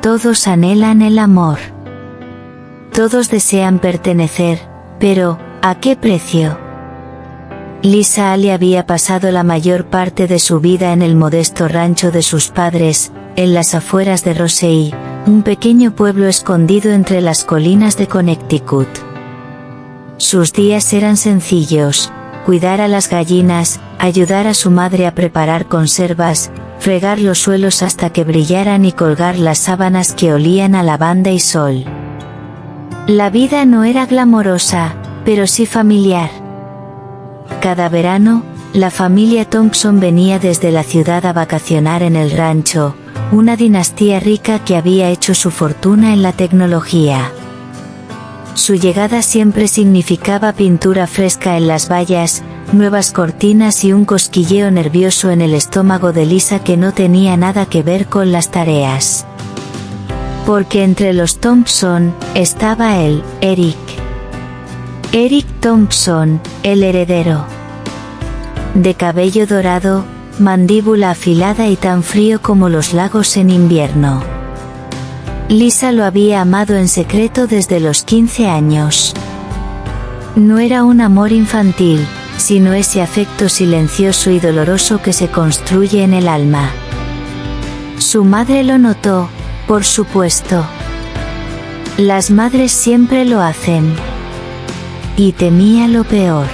Todos anhelan el amor. Todos desean pertenecer, pero, ¿a qué precio? Lisa Ali había pasado la mayor parte de su vida en el modesto rancho de sus padres, en las afueras de Rosey, un pequeño pueblo escondido entre las colinas de Connecticut. Sus días eran sencillos: cuidar a las gallinas, ayudar a su madre a preparar conservas, fregar los suelos hasta que brillaran y colgar las sábanas que olían a lavanda y sol. La vida no era glamorosa, pero sí familiar. Cada verano, la familia Thompson venía desde la ciudad a vacacionar en el rancho, una dinastía rica que había hecho su fortuna en la tecnología. Su llegada siempre significaba pintura fresca en las vallas, nuevas cortinas y un cosquilleo nervioso en el estómago de Lisa que no tenía nada que ver con las tareas. Porque entre los Thompson estaba él, Eric. Eric Thompson, el heredero. De cabello dorado, mandíbula afilada y tan frío como los lagos en invierno. Lisa lo había amado en secreto desde los 15 años. No era un amor infantil, sino ese afecto silencioso y doloroso que se construye en el alma. Su madre lo notó, por supuesto. Las madres siempre lo hacen. Y temía lo peor.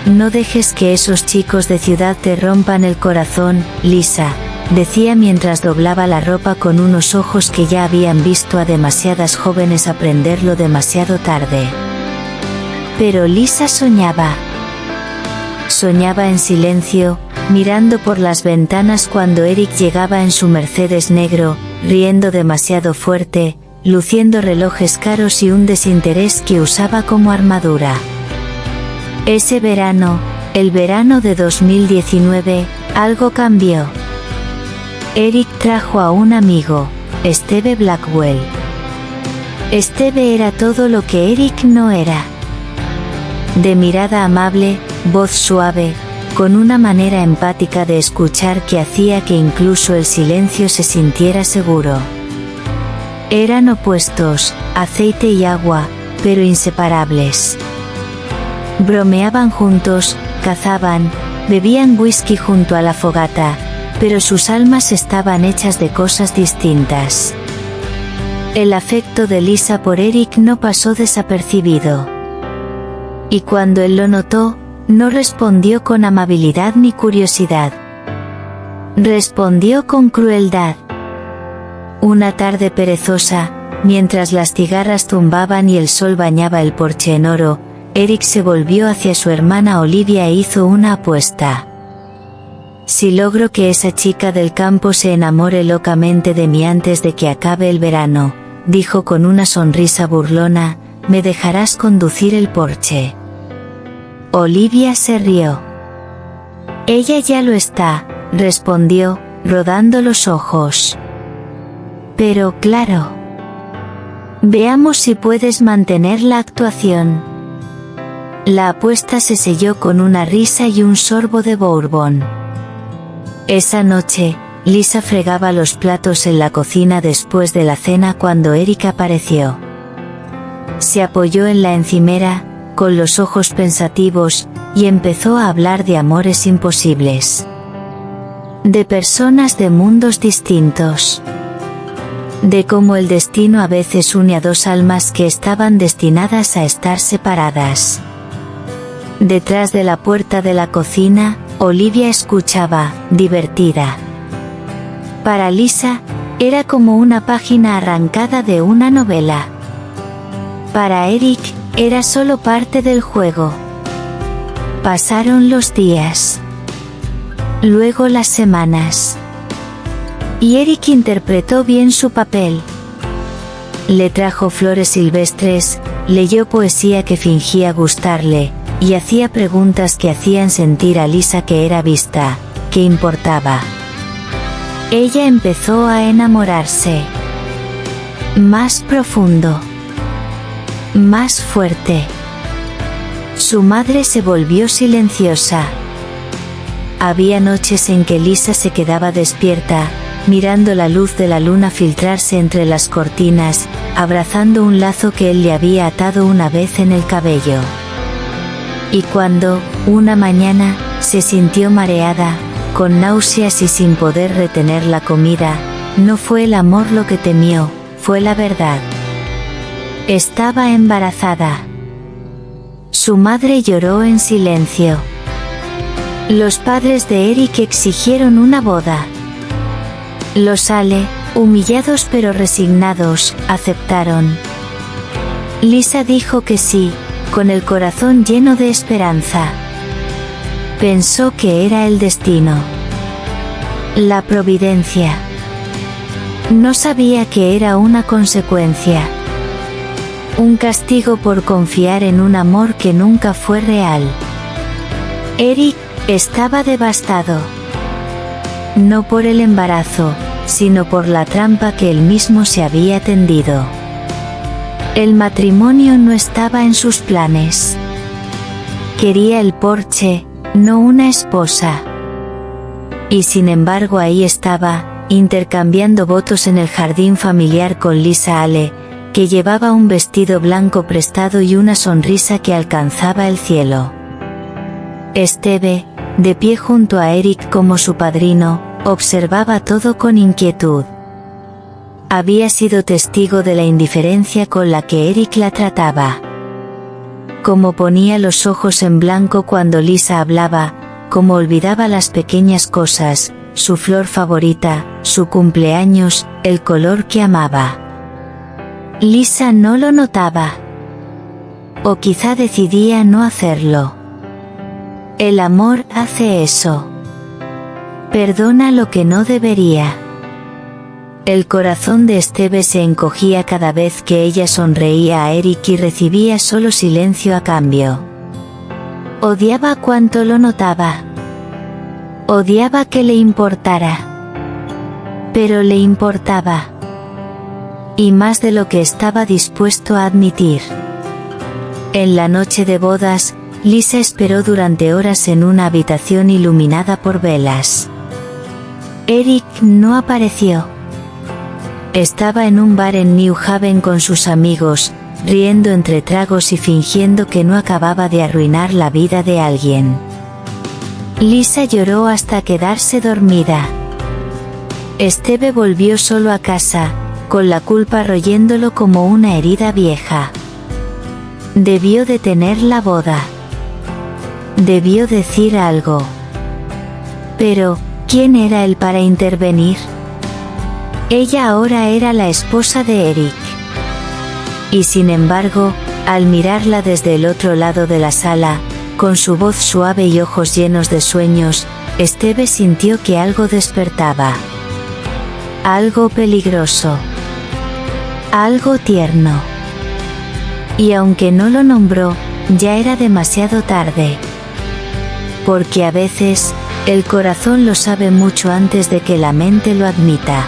No dejes que esos chicos de ciudad te rompan el corazón, Lisa, decía mientras doblaba la ropa con unos ojos que ya habían visto a demasiadas jóvenes aprenderlo demasiado tarde. Pero Lisa soñaba. Soñaba en silencio, mirando por las ventanas cuando Eric llegaba en su Mercedes negro, riendo demasiado fuerte, luciendo relojes caros y un desinterés que usaba como armadura. Ese verano, el verano de 2019, algo cambió. Eric trajo a un amigo, Steve Blackwell. Steve era todo lo que Eric no era. De mirada amable, voz suave, con una manera empática de escuchar que hacía que incluso el silencio se sintiera seguro. Eran opuestos, aceite y agua, pero inseparables. Bromeaban juntos, cazaban, bebían whisky junto a la fogata, pero sus almas estaban hechas de cosas distintas. El afecto de Lisa por Eric no pasó desapercibido. Y cuando él lo notó, no respondió con amabilidad ni curiosidad. Respondió con crueldad. Una tarde perezosa, mientras las cigarras zumbaban y el sol bañaba el porche en oro, Eric se volvió hacia su hermana Olivia e hizo una apuesta. Si logro que esa chica del campo se enamore locamente de mí antes de que acabe el verano, dijo con una sonrisa burlona, me dejarás conducir el porche. Olivia se rió. Ella ya lo está, respondió, rodando los ojos. Pero claro. Veamos si puedes mantener la actuación. La apuesta se selló con una risa y un sorbo de bourbon. Esa noche, Lisa fregaba los platos en la cocina después de la cena cuando Eric apareció. Se apoyó en la encimera, con los ojos pensativos, y empezó a hablar de amores imposibles. De personas de mundos distintos. De cómo el destino a veces une a dos almas que estaban destinadas a estar separadas. Detrás de la puerta de la cocina, Olivia escuchaba, divertida. Para Lisa, era como una página arrancada de una novela. Para Eric, era solo parte del juego. Pasaron los días. Luego las semanas. Y Eric interpretó bien su papel. Le trajo flores silvestres, leyó poesía que fingía gustarle, y hacía preguntas que hacían sentir a Lisa que era vista, que importaba. Ella empezó a enamorarse. Más profundo. Más fuerte. Su madre se volvió silenciosa. Había noches en que Lisa se quedaba despierta, mirando la luz de la luna filtrarse entre las cortinas, abrazando un lazo que él le había atado una vez en el cabello. Y cuando, una mañana, se sintió mareada, con náuseas y sin poder retener la comida, no fue el amor lo que temió, fue la verdad. Estaba embarazada. Su madre lloró en silencio. Los padres de Eric exigieron una boda. Los Ale, humillados pero resignados, aceptaron. Lisa dijo que sí, con el corazón lleno de esperanza. Pensó que era el destino. La providencia. No sabía que era una consecuencia. Un castigo por confiar en un amor que nunca fue real. Eric estaba devastado. No por el embarazo, sino por la trampa que él mismo se había tendido. El matrimonio no estaba en sus planes. Quería el Porsche, no una esposa. Y sin embargo ahí estaba, intercambiando votos en el jardín familiar con Lisa Ale, que llevaba un vestido blanco prestado y una sonrisa que alcanzaba el cielo. Esteve, de pie junto a Eric como su padrino, observaba todo con inquietud. Había sido testigo de la indiferencia con la que Eric la trataba. Cómo ponía los ojos en blanco cuando Lisa hablaba, cómo olvidaba las pequeñas cosas, su flor favorita, su cumpleaños, el color que amaba. Lisa no lo notaba. O quizá decidía no hacerlo. El amor hace eso. Perdona lo que no debería. El corazón de Esteve se encogía cada vez que ella sonreía a Eric y recibía solo silencio a cambio. Odiaba cuánto lo notaba. Odiaba que le importara. Pero le importaba. Y más de lo que estaba dispuesto a admitir. En la noche de bodas, Lisa esperó durante horas en una habitación iluminada por velas. Eric no apareció. Estaba en un bar en New Haven con sus amigos, riendo entre tragos y fingiendo que no acababa de arruinar la vida de alguien. Lisa lloró hasta quedarse dormida. Esteve volvió solo a casa, con la culpa royéndolo como una herida vieja. Debió detener la boda. Debió decir algo. Pero, ¿quién era él para intervenir? Ella ahora era la esposa de Eric. Y sin embargo, al mirarla desde el otro lado de la sala, con su voz suave y ojos llenos de sueños, Esteve sintió que algo despertaba. Algo peligroso. Algo tierno. Y aunque no lo nombró, ya era demasiado tarde. Porque a veces, el corazón lo sabe mucho antes de que la mente lo admita.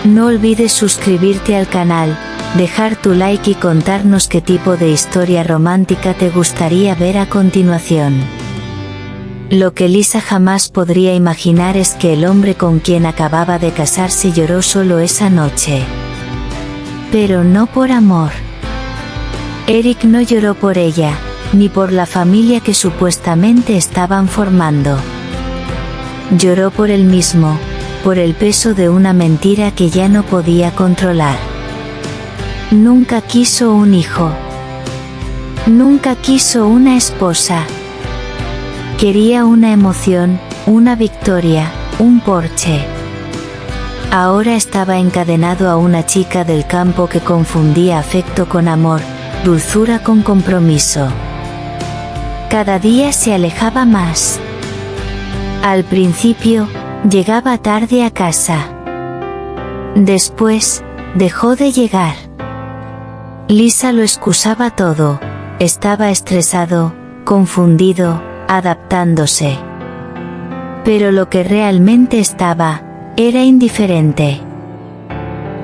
No olvides suscribirte al canal, dejar tu like y contarnos qué tipo de historia romántica te gustaría ver a continuación. Lo que Lisa jamás podría imaginar es que el hombre con quien acababa de casarse lloró solo esa noche. Pero no por amor. Eric no lloró por ella, ni por la familia que supuestamente estaban formando. Lloró por él mismo, por el peso de una mentira que ya no podía controlar. Nunca quiso un hijo. Nunca quiso una esposa. Quería una emoción, una victoria, un Porsche. Ahora estaba encadenado a una chica del campo que confundía afecto con amor, dulzura con compromiso. Cada día se alejaba más. Al principio, llegaba tarde a casa. Después, dejó de llegar. Lisa lo excusaba todo, estaba estresado, confundido, adaptándose. Pero lo que realmente estaba, era indiferente.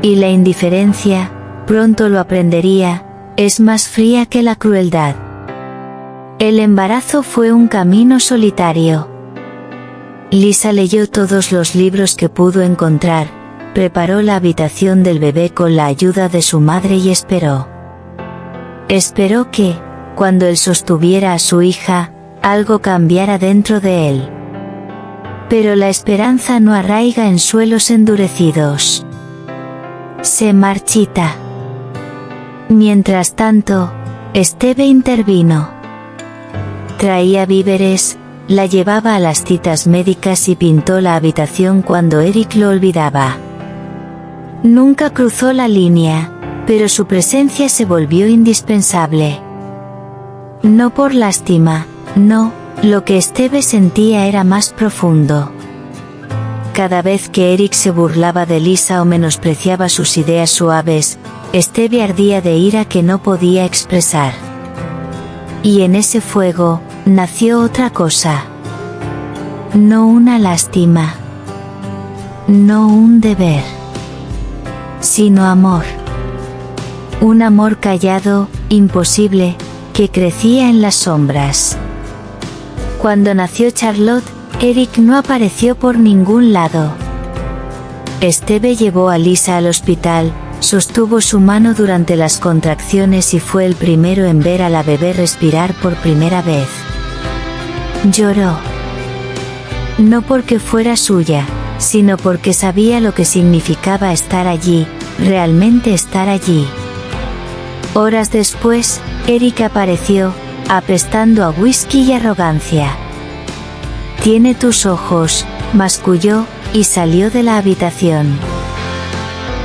Y la indiferencia, pronto lo aprendería, es más fría que la crueldad. El embarazo fue un camino solitario. Lisa leyó todos los libros que pudo encontrar, preparó la habitación del bebé con la ayuda de su madre y esperó. Esperó que, cuando él sostuviera a su hija, algo cambiara dentro de él. Pero la esperanza no arraiga en suelos endurecidos. Se marchita. Mientras tanto, Esteve intervino. Traía víveres, la llevaba a las citas médicas y pintó la habitación cuando Eric lo olvidaba. Nunca cruzó la línea, pero su presencia se volvió indispensable. No por lástima, no, lo que Esteve sentía era más profundo. Cada vez que Eric se burlaba de Lisa o menospreciaba sus ideas suaves, Esteve ardía de ira que no podía expresar. Y en ese fuego, nació otra cosa. No una lástima. No un deber. Sino amor. Un amor callado, imposible, que crecía en las sombras. Cuando nació Charlotte, Eric no apareció por ningún lado. Esteve llevó a Lisa al hospital, sostuvo su mano durante las contracciones y fue el primero en ver a la bebé respirar por primera vez. Lloró. No porque fuera suya, sino porque sabía lo que significaba estar allí, realmente estar allí. Horas después, Eric apareció, apestando a whisky y arrogancia. «Tiene tus ojos», masculló, y salió de la habitación.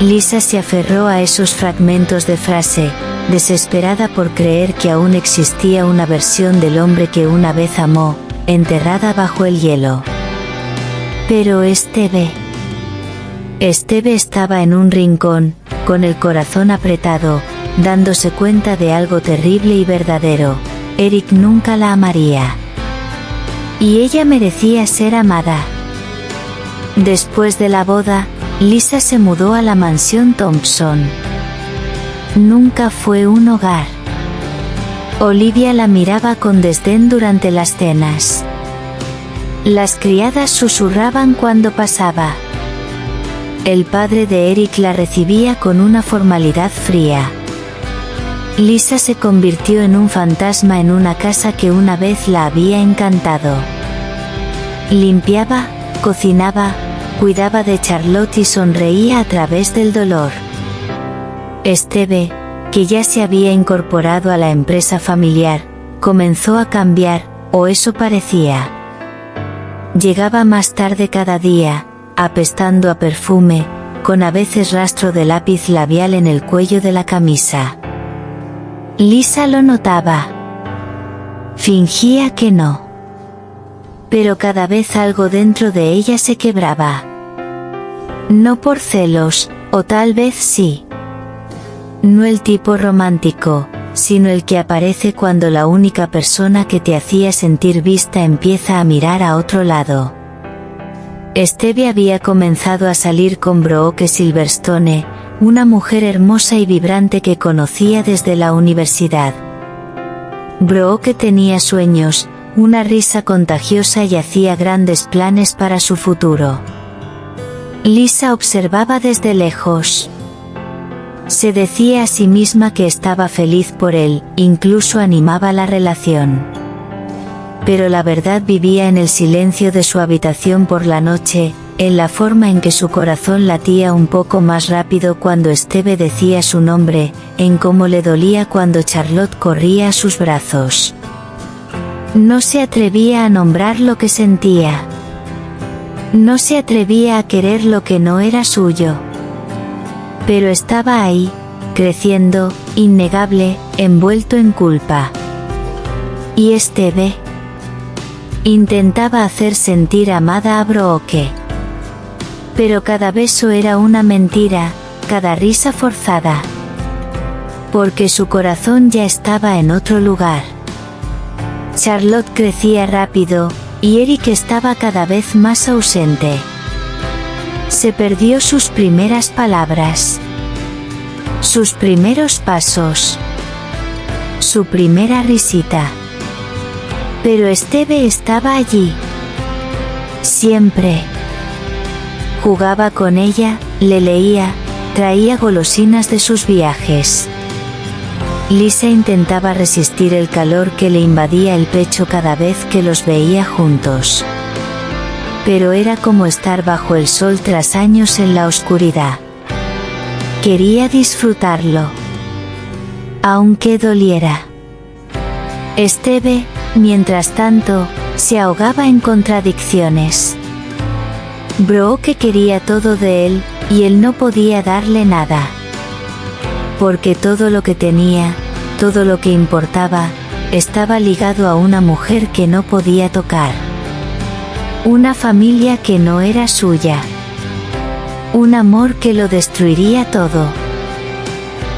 Lisa se aferró a esos fragmentos de frase, desesperada por creer que aún existía una versión del hombre que una vez amó, enterrada bajo el hielo. Pero Esteve estaba en un rincón, con el corazón apretado, dándose cuenta de algo terrible y verdadero: Eric nunca la amaría. Y ella merecía ser amada. Después de la boda, Lisa se mudó a la mansión Thompson. Nunca fue un hogar. Olivia la miraba con desdén durante las cenas. Las criadas susurraban cuando pasaba. El padre de Eric la recibía con una formalidad fría. Lisa se convirtió en un fantasma en una casa que una vez la había encantado. Limpiaba, cocinaba, cuidaba de Charlotte y sonreía a través del dolor. Esteve, que ya se había incorporado a la empresa familiar, comenzó a cambiar, o eso parecía. Llegaba más tarde cada día, apestando a perfume, con a veces rastro de lápiz labial en el cuello de la camisa. Lisa lo notaba. Fingía que no. Pero cada vez algo dentro de ella se quebraba. No por celos, o tal vez sí. No el tipo romántico, sino el que aparece cuando la única persona que te hacía sentir vista empieza a mirar a otro lado. Esteve había comenzado a salir con Brooke Silverstone, una mujer hermosa y vibrante que conocía desde la universidad. Brooke tenía sueños, una risa contagiosa y hacía grandes planes para su futuro. Lisa observaba desde lejos. Se decía a sí misma que estaba feliz por él, incluso animaba la relación. Pero la verdad vivía en el silencio de su habitación por la noche, en la forma en que su corazón latía un poco más rápido cuando Esteve decía su nombre, en cómo le dolía cuando Charlotte corría a sus brazos. No se atrevía a nombrar lo que sentía. No se atrevía a querer lo que no era suyo. Pero estaba ahí, creciendo, innegable, envuelto en culpa. Y Esteve intentaba hacer sentir amada a Brooke. Pero cada beso era una mentira, cada risa forzada. Porque su corazón ya estaba en otro lugar. Charlotte crecía rápido, y Eric estaba cada vez más ausente. Se perdió sus primeras palabras. Sus primeros pasos. Su primera risita. Pero Esteve estaba allí. Siempre. Jugaba con ella, le leía, traía golosinas de sus viajes. Lisa intentaba resistir el calor que le invadía el pecho cada vez que los veía juntos. Pero era como estar bajo el sol tras años en la oscuridad. Quería disfrutarlo, aunque doliera. Esteve, mientras tanto, se ahogaba en contradicciones. Brooke quería todo de él, y él no podía darle nada. Porque todo lo que tenía, todo lo que importaba, estaba ligado a una mujer que no podía tocar. Una familia que no era suya. Un amor que lo destruiría todo.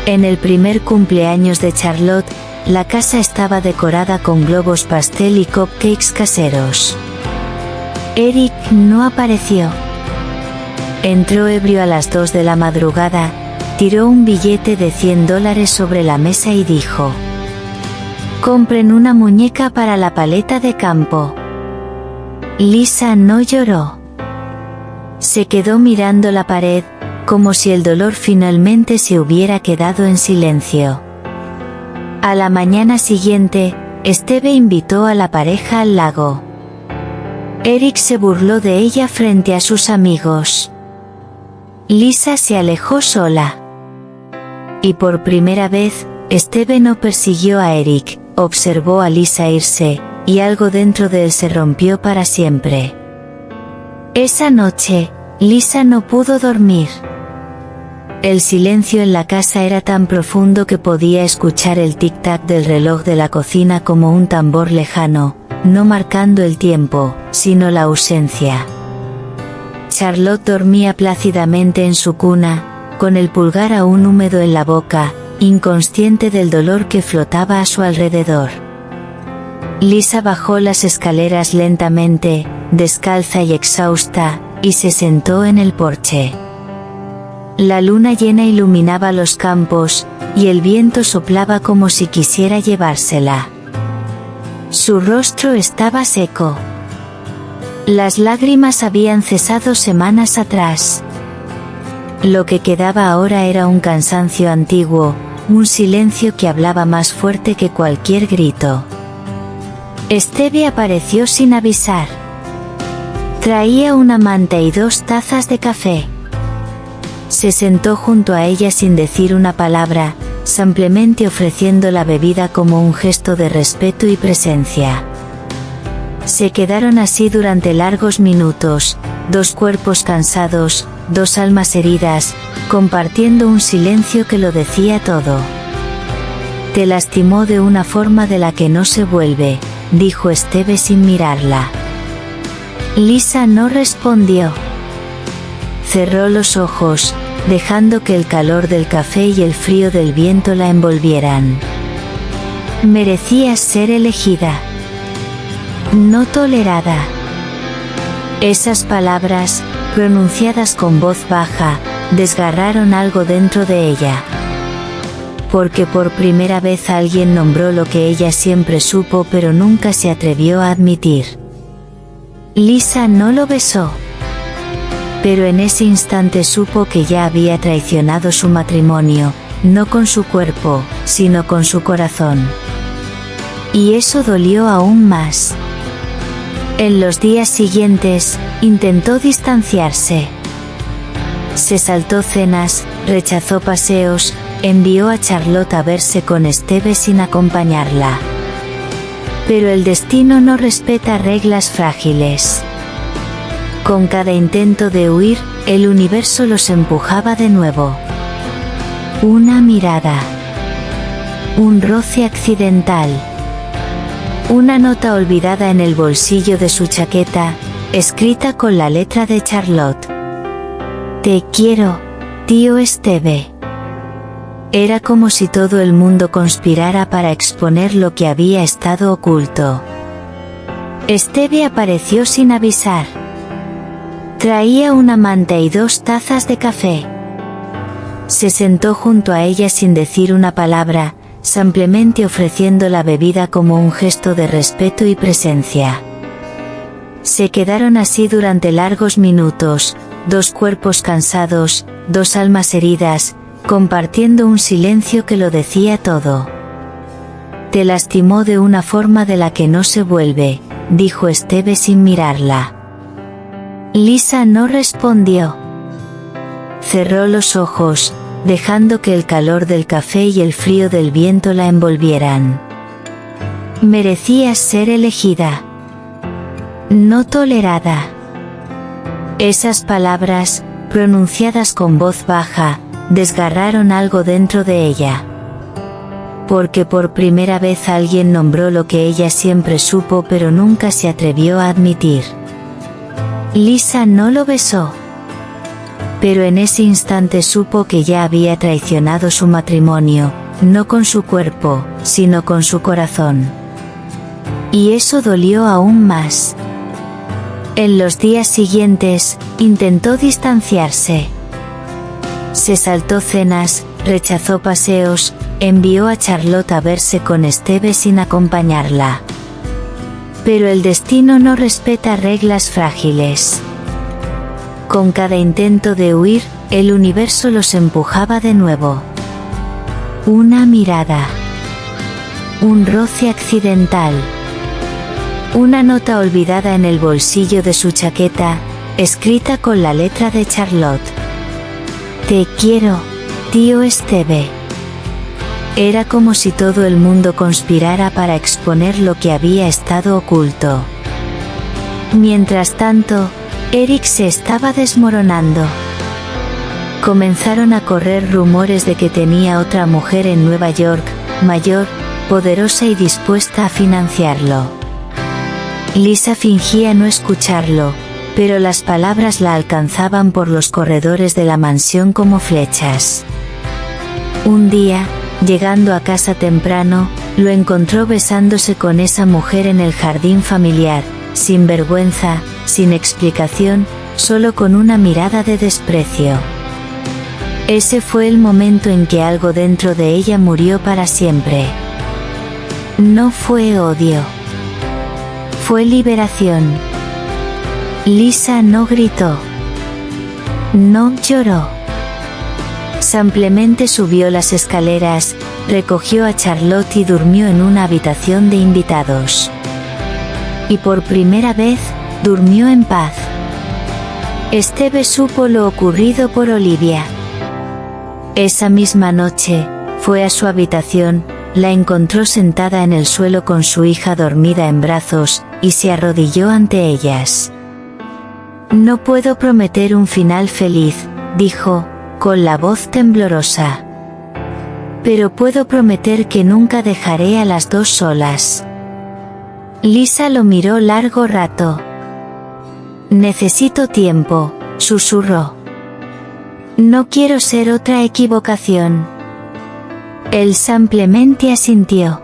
En el primer cumpleaños de Charlotte, la casa estaba decorada con globos pastel y cupcakes caseros. Eric no apareció. Entró ebrio a las 2 de la madrugada, tiró un billete de $100 sobre la mesa y dijo: «Compren una muñeca para la paleta de campo». Lisa no lloró. Se quedó mirando la pared, como si el dolor finalmente se hubiera quedado en silencio. A la mañana siguiente, Esteve invitó a la pareja al lago. Eric se burló de ella frente a sus amigos. Lisa se alejó sola. Y por primera vez, Esteve no persiguió a Eric, observó a Lisa irse, y algo dentro de él se rompió para siempre. Esa noche, Lisa no pudo dormir. El silencio en la casa era tan profundo que podía escuchar el tic-tac del reloj de la cocina como un tambor lejano, no marcando el tiempo, sino la ausencia. Charlotte dormía plácidamente en su cuna, con el pulgar aún húmedo en la boca, inconsciente del dolor que flotaba a su alrededor. Lisa bajó las escaleras lentamente, descalza y exhausta, y se sentó en el porche. La luna llena iluminaba los campos, y el viento soplaba como si quisiera llevársela. Su rostro estaba seco. Las lágrimas habían cesado semanas atrás. Lo que quedaba ahora era un cansancio antiguo, un silencio que hablaba más fuerte que cualquier grito. Esteve apareció sin avisar. Traía una manta y 2 tazas de café. Se sentó junto a ella sin decir una palabra, simplemente ofreciendo la bebida como un gesto de respeto y presencia. Se quedaron así durante largos minutos, 2 cuerpos cansados, 2 almas heridas, compartiendo un silencio que lo decía todo. «Te lastimó de una forma de la que no se vuelve», dijo Esteve sin mirarla. Lisa no respondió. Cerró los ojos, dejando que el calor del café y el frío del viento la envolvieran. Merecías ser elegida. No tolerada. Esas palabras, pronunciadas con voz baja, desgarraron algo dentro de ella. Porque por primera vez alguien nombró lo que ella siempre supo pero nunca se atrevió a admitir. Lisa no lo besó. Pero en ese instante supo que ya había traicionado su matrimonio, no con su cuerpo, sino con su corazón. Y eso dolió aún más. En los días siguientes, intentó distanciarse. Se saltó cenas, rechazó paseos, envió a Charlotte a verse con Esteve sin acompañarla. Pero el destino no respeta reglas frágiles. Con cada intento de huir, el universo los empujaba de nuevo. Una mirada. Un roce accidental. Una nota olvidada en el bolsillo de su chaqueta, escrita con la letra de Charlotte. «Te quiero, tío Esteve». Era como si todo el mundo conspirara para exponer lo que había estado oculto. Esteve apareció sin avisar. Traía una manta y 2 tazas de café. Se sentó junto a ella sin decir una palabra, simplemente ofreciendo la bebida como un gesto de respeto y presencia. Se quedaron así durante largos minutos, dos cuerpos cansados, dos almas heridas, compartiendo un silencio que lo decía todo. «Te lastimó de una forma de la que no se vuelve», dijo Esteve sin mirarla. Lisa no respondió. Cerró los ojos, dejando que el calor del café y el frío del viento la envolvieran. Merecías ser elegida. No tolerada. Esas palabras, pronunciadas con voz baja, desgarraron algo dentro de ella. Porque por primera vez alguien nombró lo que ella siempre supo pero nunca se atrevió a admitir. Lisa no lo besó. Pero en ese instante supo que ya había traicionado su matrimonio, no con su cuerpo, sino con su corazón. Y eso dolió aún más. En los días siguientes, intentó distanciarse. Se saltó cenas, rechazó paseos, envió a Charlotte a verse con Esteve sin acompañarla. Pero el destino no respeta reglas frágiles. Con cada intento de huir, el universo los empujaba de nuevo. Una mirada. Un roce accidental. Una nota olvidada en el bolsillo de su chaqueta, escrita con la letra de Charlotte. «Te quiero, tío Esteve». Era como si todo el mundo conspirara para exponer lo que había estado oculto. Mientras tanto, Eric se estaba desmoronando. Comenzaron a correr rumores de que tenía otra mujer en Nueva York, mayor, poderosa y dispuesta a financiarlo. Lisa fingía no escucharlo, pero las palabras la alcanzaban por los corredores de la mansión como flechas. Un día, llegando a casa temprano, lo encontró besándose con esa mujer en el jardín familiar, sin vergüenza, sin explicación, solo con una mirada de desprecio. Ese fue el momento en que algo dentro de ella murió para siempre. No fue odio. Fue liberación. Lisa no gritó. No lloró. Simplemente subió las escaleras, recogió a Charlotte y durmió en una habitación de invitados. Y por primera vez, durmió en paz. Esteve supo lo ocurrido por Olivia. Esa misma noche, fue a su habitación, la encontró sentada en el suelo con su hija dormida en brazos, y se arrodilló ante ellas. «No puedo prometer un final feliz», dijo, con la voz temblorosa. «Pero puedo prometer que nunca dejaré a las dos solas». Lisa lo miró largo rato. «Necesito tiempo», susurró. «No quiero ser otra equivocación». Él simplemente asintió.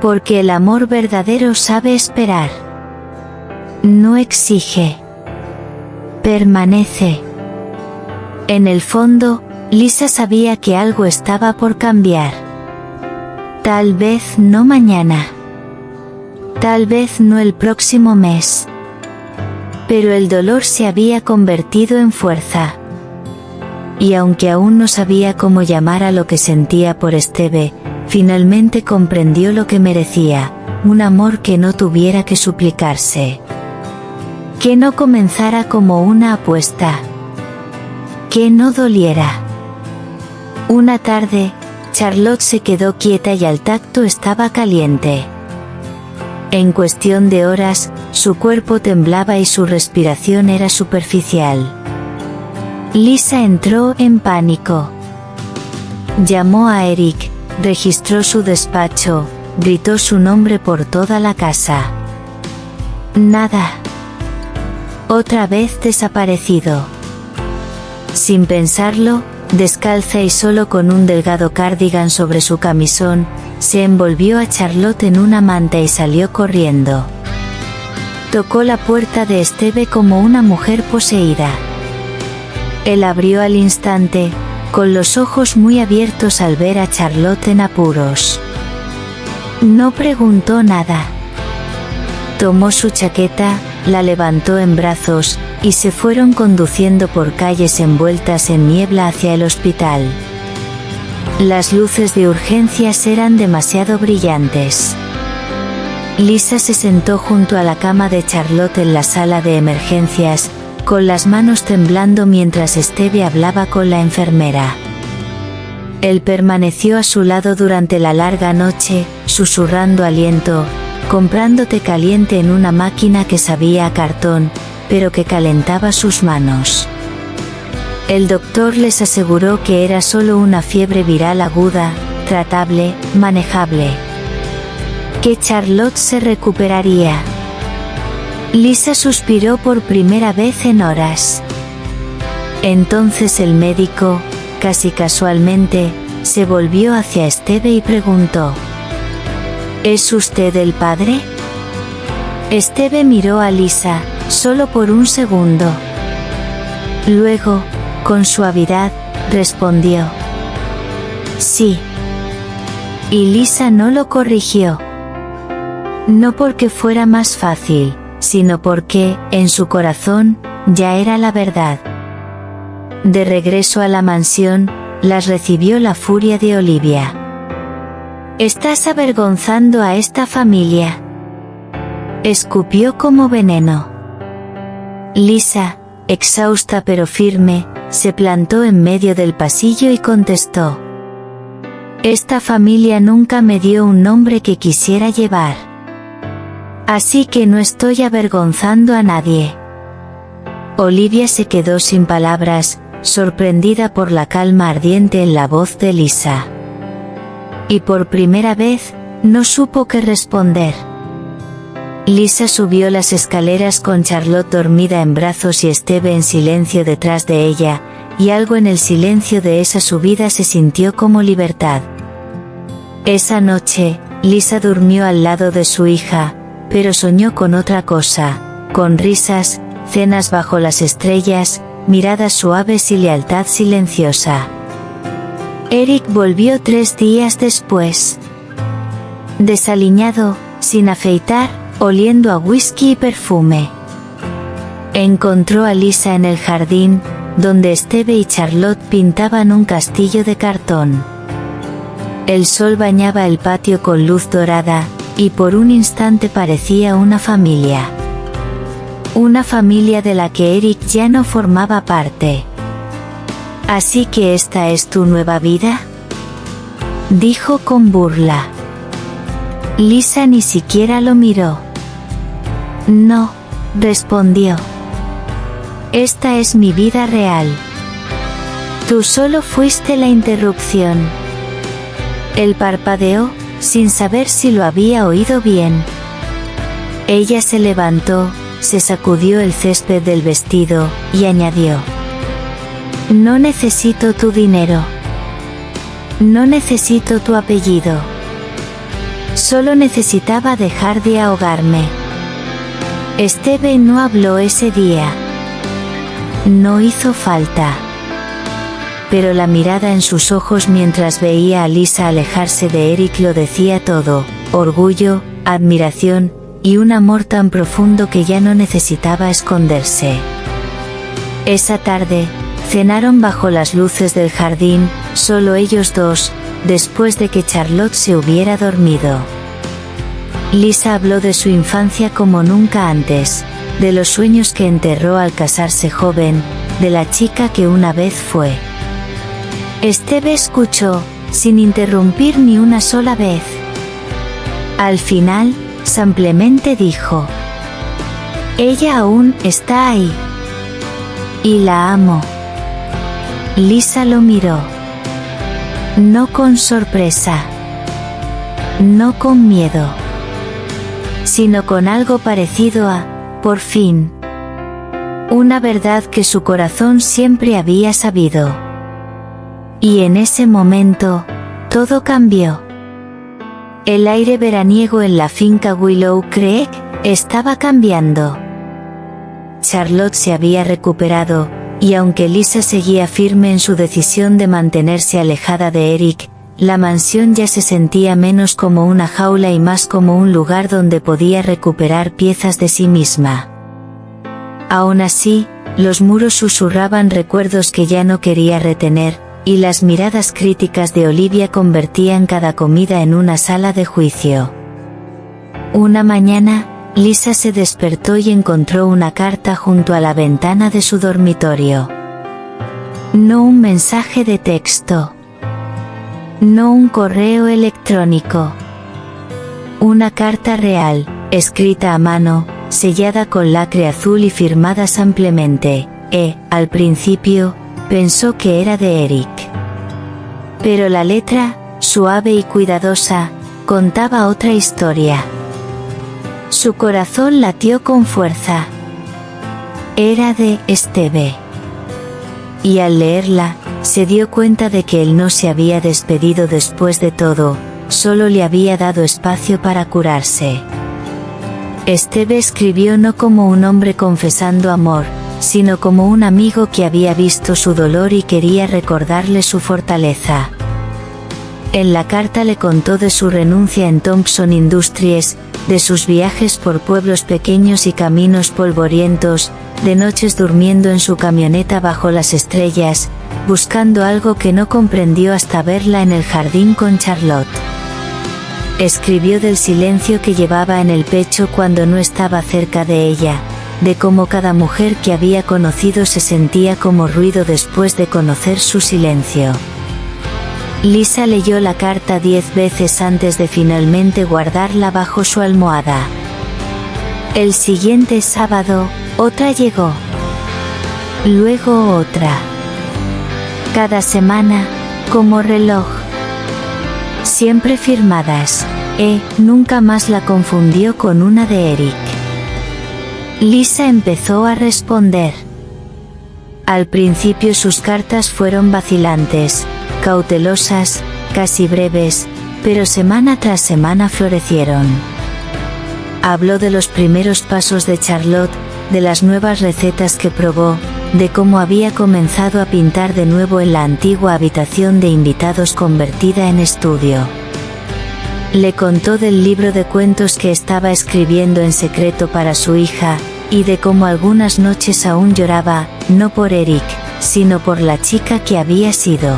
Porque el amor verdadero sabe esperar. No exige. Permanece. En el fondo, Lisa sabía que algo estaba por cambiar. Tal vez no mañana. Tal vez no el próximo mes. Pero el dolor se había convertido en fuerza. Y aunque aún no sabía cómo llamar a lo que sentía por Esteve, finalmente comprendió lo que merecía, un amor que no tuviera que suplicarse. Que no comenzara como una apuesta. Que no doliera. Una tarde, Charlotte se quedó quieta y al tacto estaba caliente. En cuestión de horas, su cuerpo temblaba y su respiración era superficial. Lisa entró en pánico. Llamó a Eric, registró su despacho, gritó su nombre por toda la casa. Nada. Otra vez desaparecido. Sin pensarlo, descalza y solo con un delgado cardigan sobre su camisón, se envolvió a Charlotte en una manta y salió corriendo. Tocó la puerta de Esteve como una mujer poseída. Él abrió al instante, con los ojos muy abiertos al ver a Charlotte en apuros. No preguntó nada. Tomó su chaqueta, la levantó en brazos, y se fueron conduciendo por calles envueltas en niebla hacia el hospital. Las luces de urgencias eran demasiado brillantes. Lisa se sentó junto a la cama de Charlotte en la sala de emergencias, con las manos temblando mientras Steve hablaba con la enfermera. Él permaneció a su lado durante la larga noche, susurrando aliento, comprando té caliente en una máquina que sabía a cartón, pero que calentaba sus manos. El doctor les aseguró que era solo una fiebre viral aguda, tratable, manejable. Que Charlotte se recuperaría. Lisa suspiró por primera vez en horas. Entonces el médico, casi casualmente, se volvió hacia Steve y preguntó: ¿Es usted el padre? Steve miró a Lisa, solo por un segundo. Luego, con suavidad, respondió: sí. Y Lisa no lo corrigió. No porque fuera más fácil, sino porque, en su corazón, ya era la verdad. De regreso a la mansión, las recibió la furia de Olivia. «Estás avergonzando a esta familia», escupió como veneno. Lisa, exhausta pero firme, se plantó en medio del pasillo y contestó: «Esta familia nunca me dio un nombre que quisiera llevar. Así que no estoy avergonzando a nadie». Olivia se quedó sin palabras, sorprendida por la calma ardiente en la voz de Lisa. Y por primera vez, no supo qué responder. Lisa subió las escaleras con Charlotte dormida en brazos y Steve en silencio detrás de ella, y algo en el silencio de esa subida se sintió como libertad. Esa noche, Lisa durmió al lado de su hija, pero soñó con otra cosa, con risas, cenas bajo las estrellas, miradas suaves y lealtad silenciosa. Eric volvió 3 días después. Desaliñado, sin afeitar, oliendo a whisky y perfume. Encontró a Lisa en el jardín, donde Steve y Charlotte pintaban un castillo de cartón. El sol bañaba el patio con luz dorada, y por un instante parecía una familia. Una familia de la que Eric ya no formaba parte. «¿Así que esta es tu nueva vida?», dijo con burla. Lisa ni siquiera lo miró. «No», respondió. «Esta es mi vida real. Tú solo fuiste la interrupción». Él parpadeó, sin saber si lo había oído bien. Ella se levantó, se sacudió el césped del vestido, y añadió: «No necesito tu dinero. No necesito tu apellido. Solo necesitaba dejar de ahogarme». Steve no habló ese día. No hizo falta. Pero la mirada en sus ojos mientras veía a Lisa alejarse de Eric lo decía todo: orgullo, admiración, y un amor tan profundo que ya no necesitaba esconderse. Esa tarde, cenaron bajo las luces del jardín, solo ellos dos, después de que Charlotte se hubiera dormido. Lisa habló de su infancia como nunca antes, de los sueños que enterró al casarse joven, de la chica que una vez fue. Steve escuchó, sin interrumpir ni una sola vez. Al final, simplemente dijo: «Ella aún está ahí. Y la amo». Lisa lo miró. No con sorpresa. No con miedo. Sino con algo parecido a, por fin. Una verdad que su corazón siempre había sabido. Y en ese momento, todo cambió. El aire veraniego en la finca Willow Creek estaba cambiando. Charlotte se había recuperado, y aunque Lisa seguía firme en su decisión de mantenerse alejada de Eric, la mansión ya se sentía menos como una jaula y más como un lugar donde podía recuperar piezas de sí misma. Aún así, los muros susurraban recuerdos que ya no quería retener, y las miradas críticas de Olivia convertían cada comida en una sala de juicio. Una mañana, Lisa se despertó y encontró una carta junto a la ventana de su dormitorio. No un mensaje de texto. No un correo electrónico. Una carta real, escrita a mano, sellada con lacre azul y firmada ampliamente. Al principio, pensó que era de Eric. Pero la letra, suave y cuidadosa, contaba otra historia. Su corazón latió con fuerza. Era de Esteve. Y al leerla, se dio cuenta de que él no se había despedido después de todo, solo le había dado espacio para curarse. Esteve escribió no como un hombre confesando amor, sino como un amigo que había visto su dolor y quería recordarle su fortaleza. En la carta le contó de su renuncia en Thompson Industries, de sus viajes por pueblos pequeños y caminos polvorientos, de noches durmiendo en su camioneta bajo las estrellas, buscando algo que no comprendió hasta verla en el jardín con Charlotte. Escribió del silencio que llevaba en el pecho cuando no estaba cerca de ella, de cómo cada mujer que había conocido se sentía como ruido después de conocer su silencio. Lisa leyó la carta 10 veces antes de finalmente guardarla bajo su almohada. El siguiente sábado, otra llegó. Luego otra. Cada semana, como reloj. Siempre firmadas. Nunca más la confundió con una de Eric. Lisa empezó a responder. Al principio sus cartas fueron vacilantes, cautelosas, casi breves, pero semana tras semana florecieron. Habló de los primeros pasos de Charlotte, de las nuevas recetas que probó, de cómo había comenzado a pintar de nuevo en la antigua habitación de invitados convertida en estudio. Le contó del libro de cuentos que estaba escribiendo en secreto para su hija, y de cómo algunas noches aún lloraba, no por Eric, sino por la chica que había sido.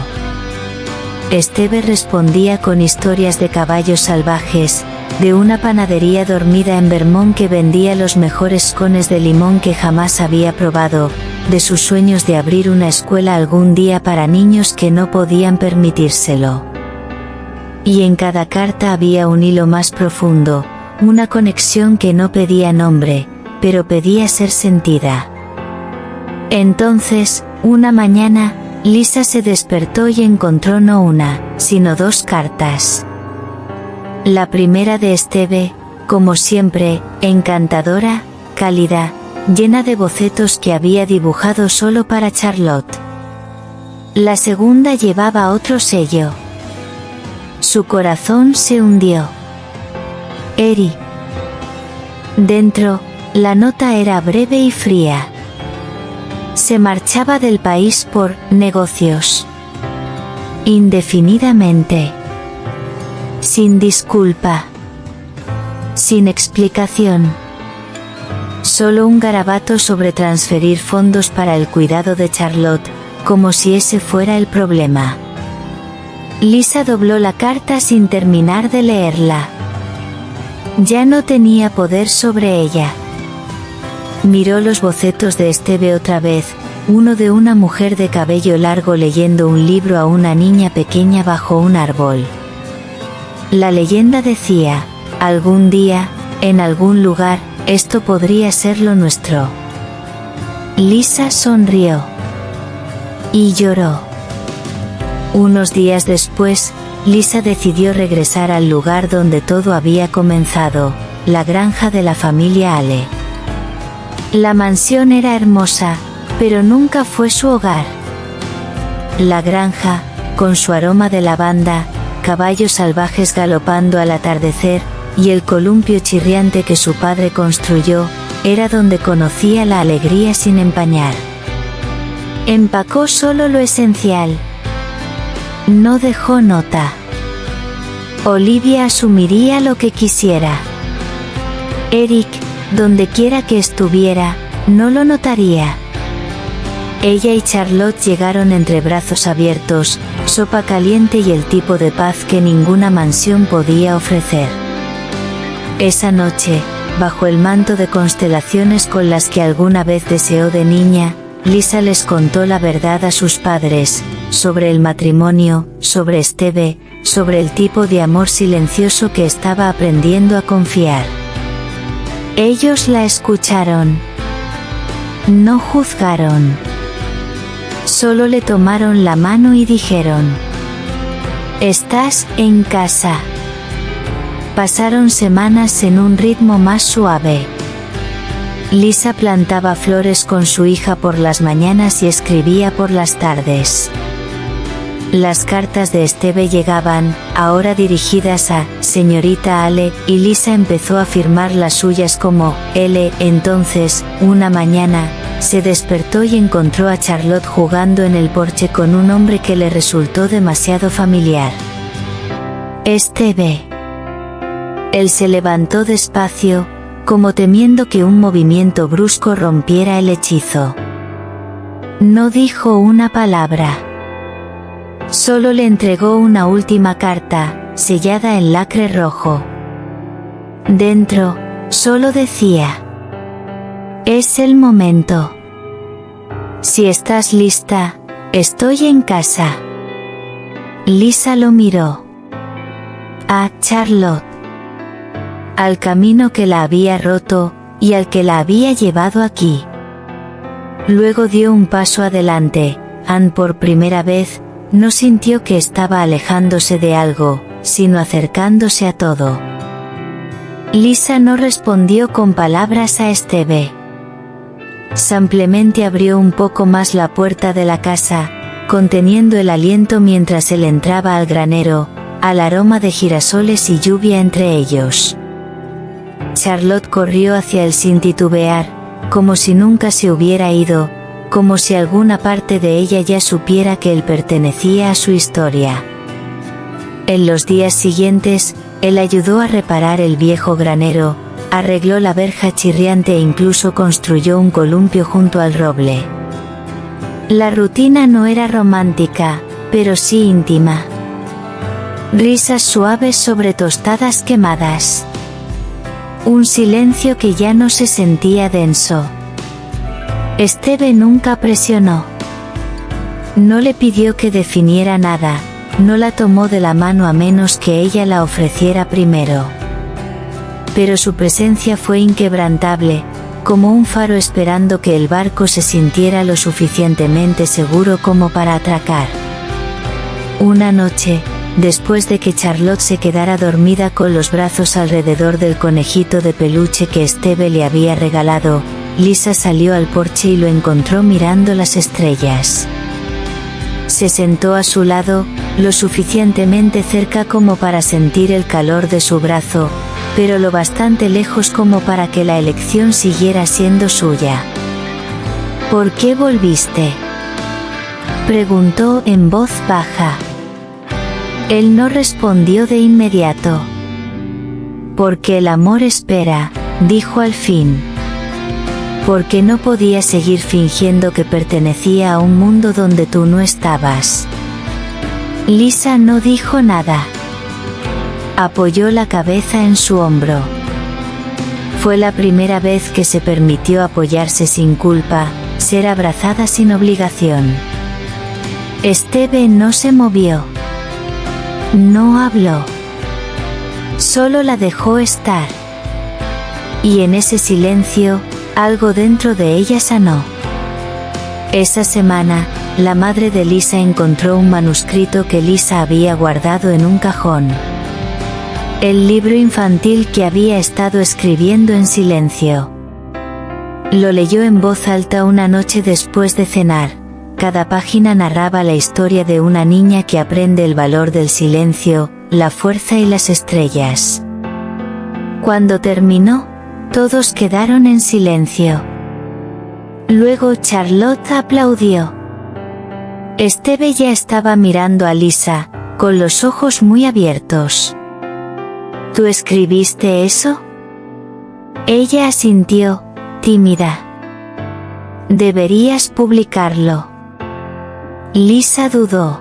Esteve respondía con historias de caballos salvajes, de una panadería dormida en Vermont que vendía los mejores cones de limón que jamás había probado, de sus sueños de abrir una escuela algún día para niños que no podían permitírselo. Y en cada carta había un hilo más profundo, una conexión que no pedía nombre, pero pedía ser sentida. Entonces, una mañana, Lisa se despertó y encontró no una, sino 2 cartas. La primera de Esteve, como siempre, encantadora, cálida, llena de bocetos que había dibujado solo para Charlotte. La segunda llevaba otro sello. Su corazón se hundió. Eri. Dentro, la nota era breve y fría. Se marchaba del país por negocios. Indefinidamente. Sin disculpa. Sin explicación. Solo un garabato sobre transferir fondos para el cuidado de Charlotte, como si ese fuera el problema. Lisa dobló la carta sin terminar de leerla. Ya no tenía poder sobre ella. Miró los bocetos de Esteve otra vez, uno de una mujer de cabello largo leyendo un libro a una niña pequeña bajo un árbol. La leyenda decía, algún día, en algún lugar, esto podría ser lo nuestro. Lisa sonrió. Y lloró. Unos días después, Lisa decidió regresar al lugar donde todo había comenzado, la granja de la familia Ale. La mansión era hermosa, pero nunca fue su hogar. La granja, con su aroma de lavanda, caballos salvajes galopando al atardecer, y el columpio chirriante que su padre construyó, era donde conocía la alegría sin empañar. Empacó solo lo esencial. No dejó nota. Olivia asumiría lo que quisiera. Eric, donde quiera que estuviera, no lo notaría. Ella y Charlotte llegaron entre brazos abiertos, sopa caliente y el tipo de paz que ninguna mansión podía ofrecer. Esa noche, bajo el manto de constelaciones con las que alguna vez deseó de niña, Lisa les contó la verdad a sus padres, sobre el matrimonio, sobre Esteve, sobre el tipo de amor silencioso que estaba aprendiendo a confiar. Ellos la escucharon. No juzgaron. Solo le tomaron la mano y dijeron: «Estás en casa». Pasaron semanas en un ritmo más suave. Lisa plantaba flores con su hija por las mañanas y escribía por las tardes. Las cartas de Esteve llegaban, ahora dirigidas a «Señorita Ale», y Lisa empezó a firmar las suyas como «L». Entonces, una mañana, se despertó y encontró a Charlotte jugando en el porche con un hombre que le resultó demasiado familiar. «Esteve». Él se levantó despacio, como temiendo que un movimiento brusco rompiera el hechizo. No dijo una palabra. Solo le entregó una última carta, sellada en lacre rojo. Dentro, solo decía: «Es el momento. Si estás lista, estoy en casa». Lisa lo miró. A Charlotte. Al camino que la había roto, y al que la había llevado aquí. Luego dio un paso adelante. Anne por primera vez, no sintió que estaba alejándose de algo, sino acercándose a todo. Lisa no respondió con palabras a Esteve. Simplemente abrió un poco más la puerta de la casa, conteniendo el aliento mientras él entraba al granero, al aroma de girasoles y lluvia entre ellos. Charlotte corrió hacia él sin titubear, como si nunca se hubiera ido, como si alguna parte de ella ya supiera que él pertenecía a su historia. En los días siguientes, él ayudó a reparar el viejo granero, arregló la verja chirriante e incluso construyó un columpio junto al roble. La rutina no era romántica, pero sí íntima. Risas suaves sobre tostadas quemadas. Un silencio que ya no se sentía denso. Esteve nunca presionó. No le pidió que definiera nada, no la tomó de la mano a menos que ella la ofreciera primero. Pero su presencia fue inquebrantable, como un faro esperando que el barco se sintiera lo suficientemente seguro como para atracar. Una noche, después de que Charlotte se quedara dormida con los brazos alrededor del conejito de peluche que Esteve le había regalado, Lisa salió al porche y lo encontró mirando las estrellas. Se sentó a su lado, lo suficientemente cerca como para sentir el calor de su brazo, pero lo bastante lejos como para que la elección siguiera siendo suya. «¿Por qué volviste?», preguntó en voz baja. Él no respondió de inmediato. «Porque el amor espera», dijo al fin. «Porque no podía seguir fingiendo que pertenecía a un mundo donde tú no estabas». Lisa no dijo nada. Apoyó la cabeza en su hombro. Fue la primera vez que se permitió apoyarse sin culpa, ser abrazada sin obligación. Esteve no se movió. No habló. Solo la dejó estar. Y en ese silencio, algo dentro de ella sanó. Esa semana, la madre de Lisa encontró un manuscrito que Lisa había guardado en un cajón. El libro infantil que había estado escribiendo en silencio. Lo leyó en voz alta una noche después de cenar. Cada página narraba la historia de una niña que aprende el valor del silencio, la fuerza y las estrellas. Cuando terminó, todos quedaron en silencio. Luego Charlotte aplaudió. Esteve ya estaba mirando a Lisa, con los ojos muy abiertos. ¿Tú escribiste eso? Ella asintió, tímida. Deberías publicarlo. Lisa dudó.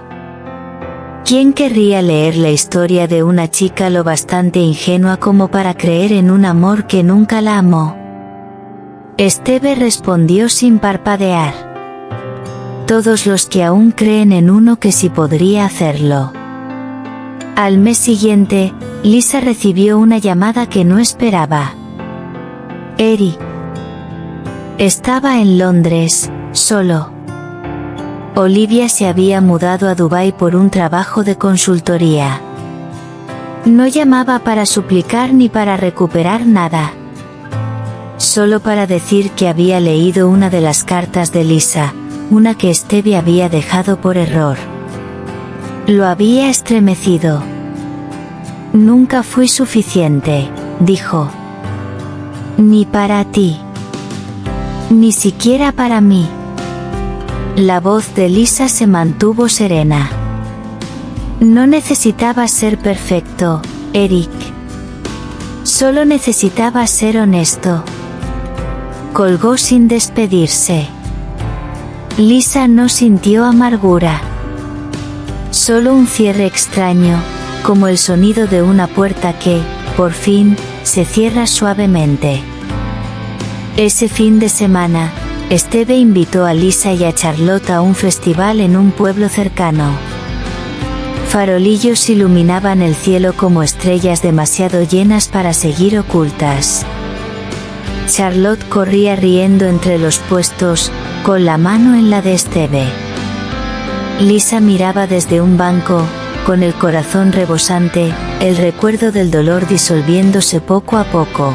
¿Quién querría leer la historia de una chica lo bastante ingenua como para creer en un amor que nunca la amó? Esteve respondió sin parpadear. Todos los que aún creen en uno que sí podría hacerlo. Al mes siguiente, Lisa recibió una llamada que no esperaba. Eric estaba en Londres, solo. Olivia se había mudado a Dubái por un trabajo de consultoría. No llamaba para suplicar ni para recuperar nada. Solo para decir que había leído una de las cartas de Lisa, una que Esteve había dejado por error. Lo había estremecido. Nunca fui suficiente, dijo. Ni para ti. Ni siquiera para mí. La voz de Lisa se mantuvo serena. No necesitaba ser perfecto, Eric. Solo necesitaba ser honesto. Colgó sin despedirse. Lisa no sintió amargura. Solo un cierre extraño, como el sonido de una puerta que, por fin, se cierra suavemente. Ese fin de semana, Esteve invitó a Lisa y a Charlotte a un festival en un pueblo cercano. Farolillos iluminaban el cielo como estrellas demasiado llenas para seguir ocultas. Charlotte corría riendo entre los puestos, con la mano en la de Esteve. Lisa miraba desde un banco, con el corazón rebosante, el recuerdo del dolor disolviéndose poco a poco.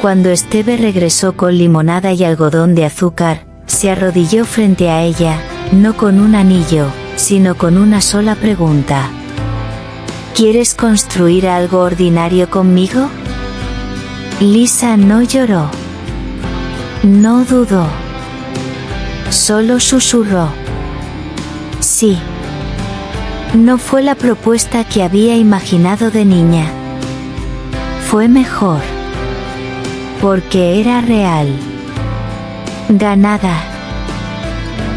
Cuando Esteve regresó con limonada y algodón de azúcar, se arrodilló frente a ella, no con un anillo, sino con una sola pregunta. ¿Quieres construir algo ordinario conmigo? Lisa no lloró. No dudó. Solo susurró. Sí. No fue la propuesta que había imaginado de niña. Fue mejor. Porque era real. Ganada.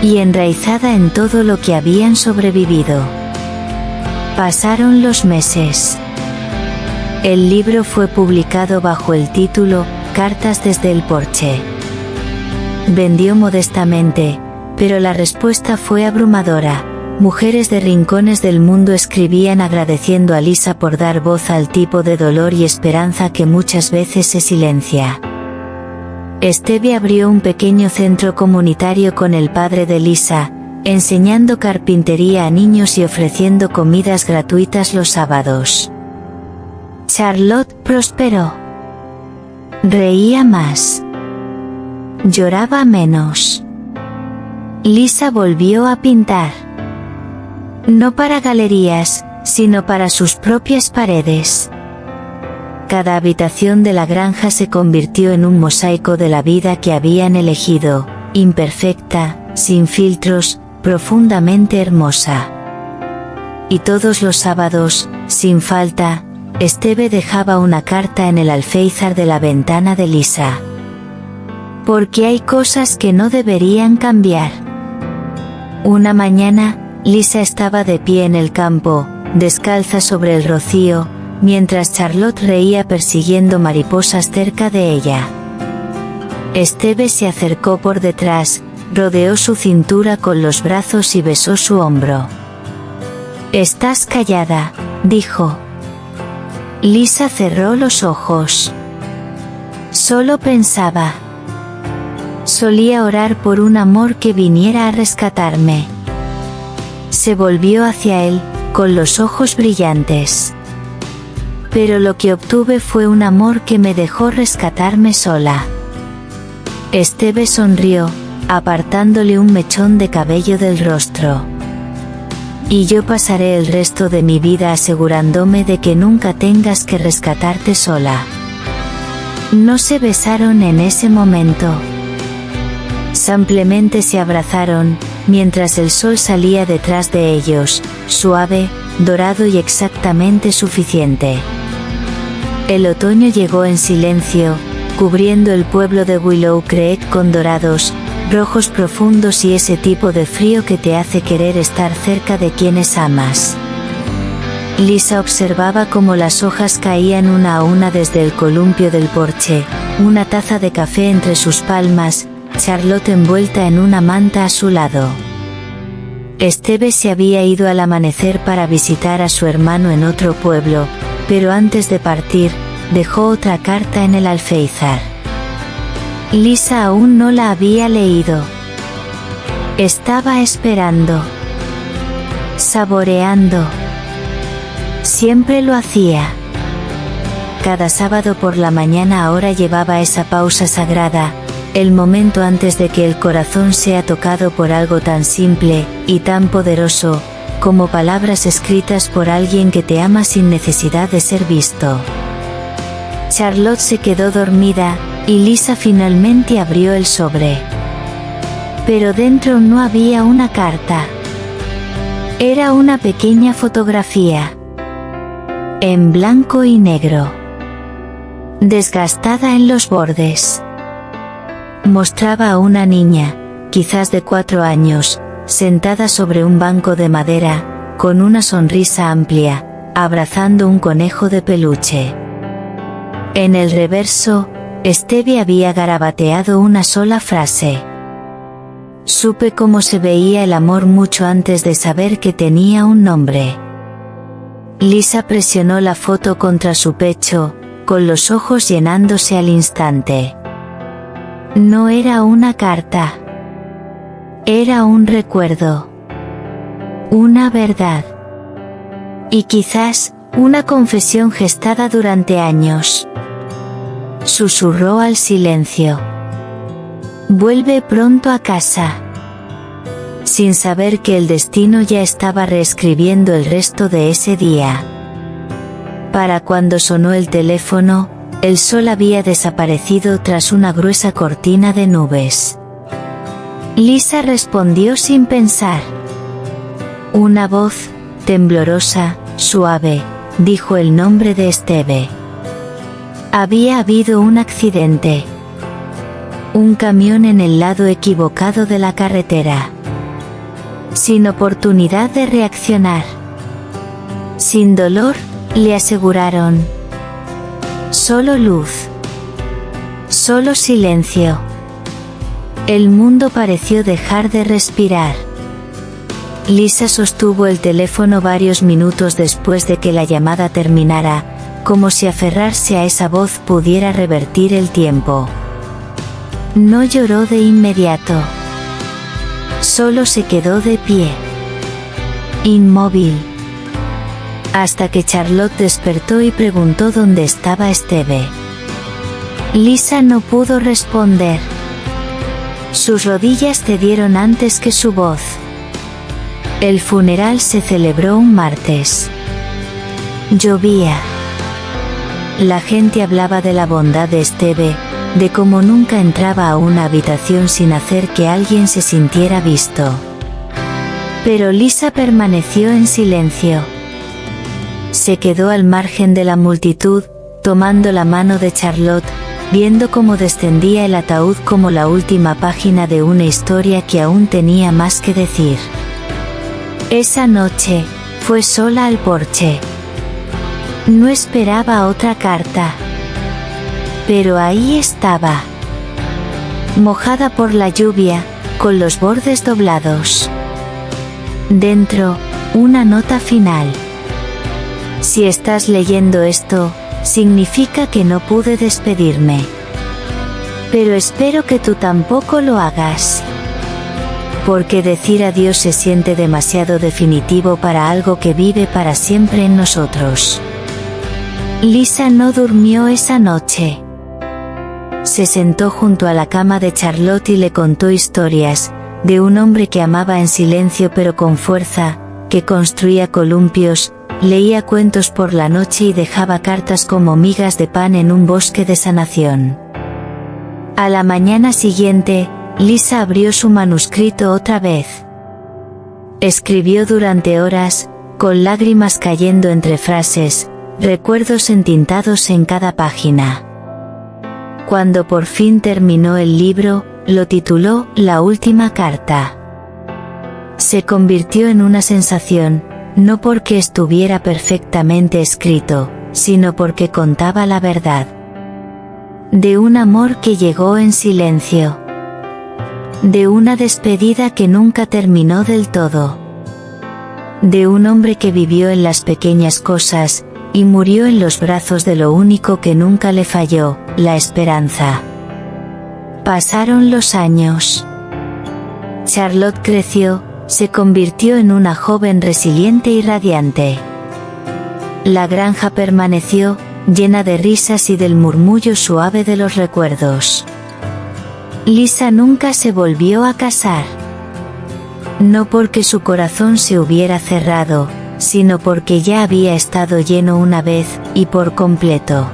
Y enraizada en todo lo que habían sobrevivido. Pasaron los meses. El libro fue publicado bajo el título Cartas desde el porche. Vendió modestamente, pero la respuesta fue abrumadora. Mujeres de rincones del mundo escribían agradeciendo a Lisa por dar voz al tipo de dolor y esperanza que muchas veces se silencia. Esteve abrió un pequeño centro comunitario con el padre de Lisa, enseñando carpintería a niños y ofreciendo comidas gratuitas los sábados. Charlotte prosperó. Reía más. Lloraba menos. Lisa volvió a pintar. No para galerías, sino para sus propias paredes. Cada habitación de la granja se convirtió en un mosaico de la vida que habían elegido, imperfecta, sin filtros, profundamente hermosa. Y todos los sábados, sin falta, Esteve dejaba una carta en el alféizar de la ventana de Lisa. Porque hay cosas que no deberían cambiar. Una mañana, Lisa estaba de pie en el campo, descalza sobre el rocío, mientras Charlotte reía persiguiendo mariposas cerca de ella. Esteve se acercó por detrás, rodeó su cintura con los brazos y besó su hombro. «Estás callada», dijo. Lisa cerró los ojos. Solo pensaba. Solía orar por un amor que viniera a rescatarme. Se volvió hacia él, con los ojos brillantes. Pero lo que obtuve fue un amor que me dejó rescatarme sola. Esteve sonrió, apartándole un mechón de cabello del rostro. Y yo pasaré el resto de mi vida asegurándome de que nunca tengas que rescatarte sola. No se besaron en ese momento. Simplemente se abrazaron, mientras el sol salía detrás de ellos, suave, dorado y exactamente suficiente. El otoño llegó en silencio, cubriendo el pueblo de Willow Creek con dorados, rojos profundos y ese tipo de frío que te hace querer estar cerca de quienes amas. Lisa observaba cómo las hojas caían una a una desde el columpio del porche, una taza de café entre sus palmas, Charlotte envuelta en una manta a su lado. Esteve se había ido al amanecer para visitar a su hermano en otro pueblo, pero antes de partir, dejó otra carta en el alféizar. Lisa aún no la había leído. Estaba esperando. Saboreando. Siempre lo hacía. Cada sábado por la mañana ahora llevaba esa pausa sagrada, el momento antes de que el corazón sea tocado por algo tan simple y tan poderoso, como palabras escritas por alguien que te ama sin necesidad de ser visto. Charlotte se quedó dormida, y Lisa finalmente abrió el sobre. Pero dentro no había una carta. Era una pequeña fotografía. En blanco y negro. Desgastada en los bordes. Mostraba a una niña, quizás de 4 años, sentada sobre un banco de madera, con una sonrisa amplia, abrazando un conejo de peluche. En el reverso, Esteve había garabateado una sola frase. Supe cómo se veía el amor mucho antes de saber que tenía un nombre. Lisa presionó la foto contra su pecho, con los ojos llenándose al instante. No era una carta. Era un recuerdo. Una verdad. Y quizás, una confesión gestada durante años. Susurró al silencio. Vuelve pronto a casa. Sin saber que el destino ya estaba reescribiendo el resto de ese día. Para cuando sonó el teléfono, el sol había desaparecido tras una gruesa cortina de nubes. Lisa respondió sin pensar. Una voz, temblorosa, suave, dijo el nombre de Esteve. Había habido un accidente. Un camión en el lado equivocado de la carretera. Sin oportunidad de reaccionar. Sin dolor, le aseguraron. Solo luz. Solo silencio. El mundo pareció dejar de respirar. Lisa sostuvo el teléfono varios minutos después de que la llamada terminara, como si aferrarse a esa voz pudiera revertir el tiempo. No lloró de inmediato. Solo se quedó de pie. Inmóvil. Hasta que Charlotte despertó y preguntó dónde estaba Esteve. Lisa no pudo responder. Sus rodillas cedieron antes que su voz. El funeral se celebró un martes. Llovía. La gente hablaba de la bondad de Esteve, de cómo nunca entraba a una habitación sin hacer que alguien se sintiera visto. Pero Lisa permaneció en silencio. Se quedó al margen de la multitud, tomando la mano de Charlotte, viendo cómo descendía el ataúd como la última página de una historia que aún tenía más que decir. Esa noche, fue sola al porche. No esperaba otra carta. Pero ahí estaba. Mojada por la lluvia, con los bordes doblados. Dentro, una nota final. Si estás leyendo esto, significa que no pude despedirme. Pero espero que tú tampoco lo hagas. Porque decir adiós se siente demasiado definitivo para algo que vive para siempre en nosotros. Lisa no durmió esa noche. Se sentó junto a la cama de Charlotte y le contó historias, de un hombre que amaba en silencio pero con fuerza, que construía columpios, leía cuentos por la noche y dejaba cartas como migas de pan en un bosque de sanación. A la mañana siguiente, Lisa abrió su manuscrito otra vez. Escribió durante horas, con lágrimas cayendo entre frases, recuerdos entintados en cada página. Cuando por fin terminó el libro, lo tituló La última carta. Se convirtió en una sensación, no porque estuviera perfectamente escrito, sino porque contaba la verdad. De un amor que llegó en silencio. De una despedida que nunca terminó del todo. De un hombre que vivió en las pequeñas cosas, y murió en los brazos de lo único que nunca le falló, la esperanza. Pasaron los años. Charlotte creció, se convirtió en una joven resiliente y radiante. La granja permaneció, llena de risas y del murmullo suave de los recuerdos. Lisa nunca se volvió a casar. No porque su corazón se hubiera cerrado, sino porque ya había estado lleno una vez, y por completo.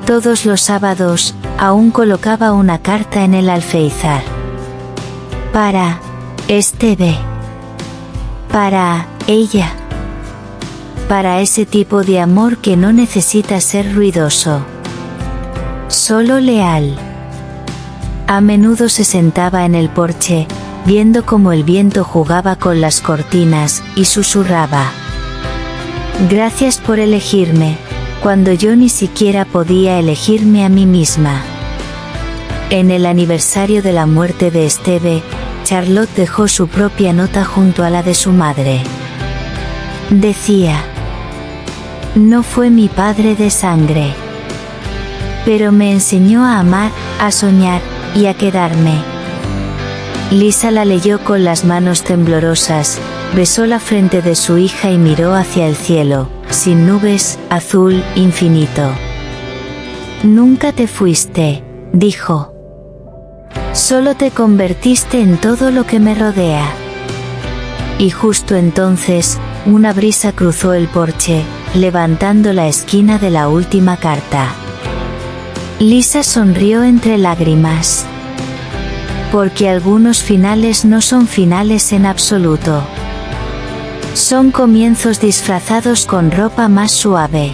Todos los sábados, aún colocaba una carta en el alféizar. Para Esteve. Para ella. Para ese tipo de amor que no necesita ser ruidoso. Solo leal. A menudo se sentaba en el porche, viendo cómo el viento jugaba con las cortinas, y susurraba. Gracias por elegirme, cuando yo ni siquiera podía elegirme a mí misma. En el aniversario de la muerte de Esteve, Charlotte dejó su propia nota junto a la de su madre. Decía: no fue mi padre de sangre, pero me enseñó a amar, a soñar, y a quedarme. Lisa la leyó con las manos temblorosas, besó la frente de su hija y miró hacia el cielo, sin nubes, azul, infinito. Nunca te fuiste, dijo. Solo te convertiste en todo lo que me rodea. Y justo entonces, una brisa cruzó el porche, levantando la esquina de la última carta. Lisa sonrió entre lágrimas. Porque algunos finales no son finales en absoluto. Son comienzos disfrazados con ropa más suave.